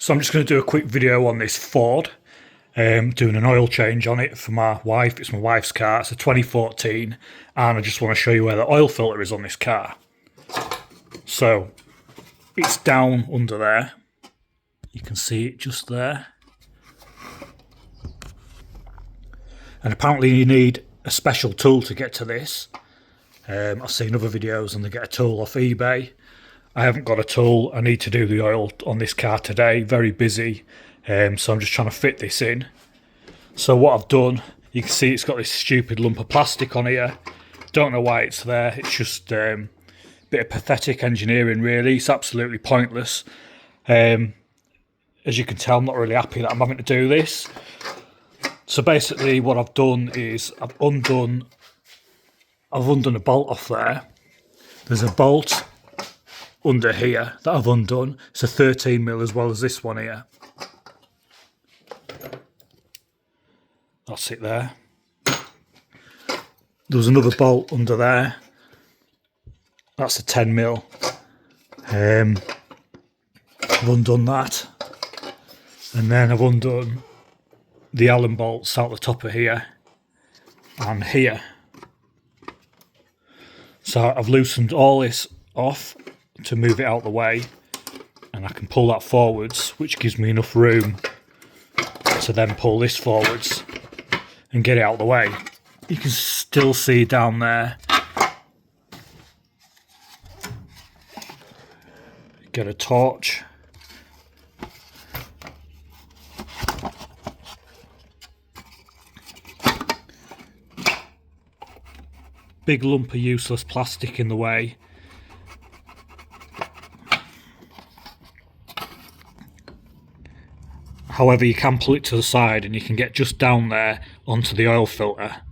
So I'm just going to do a quick video on this Ford, doing an oil change on it for my wife. It's my wife's car. It's a 2014, and I just want to show you where the oil filter is on this car. So it's down under there. You can see it just there. And apparently you need a special tool to get to this. I've seen other videos and they get a tool off eBay. I haven't got a tool. I need to do the oil on this car today. Very busy. So I'm just trying to fit this in. So what I've done, you can see it's got this stupid lump of plastic on here. Don't know why it's there. It's just a bit of pathetic engineering, really. It's absolutely pointless. As you can tell, I'm not really happy that I'm having to do this. So basically what I've done is I've undone a bolt off there. There's a bolt under here that I've undone. It's a 13mm as well as this one here. That's it there. There was another bolt under there. That's a 10mm. I've undone that. And then I've undone the Allen bolts out the top of here and here. So I've loosened all this off to move it out the way, and I can pull that forwards, which gives me enough room to then pull this forwards and get it out the way. You can still see down there. Get a torch. Big lump of useless plastic in the way. However, you can pull it to the side and you can get just down there onto the oil filter.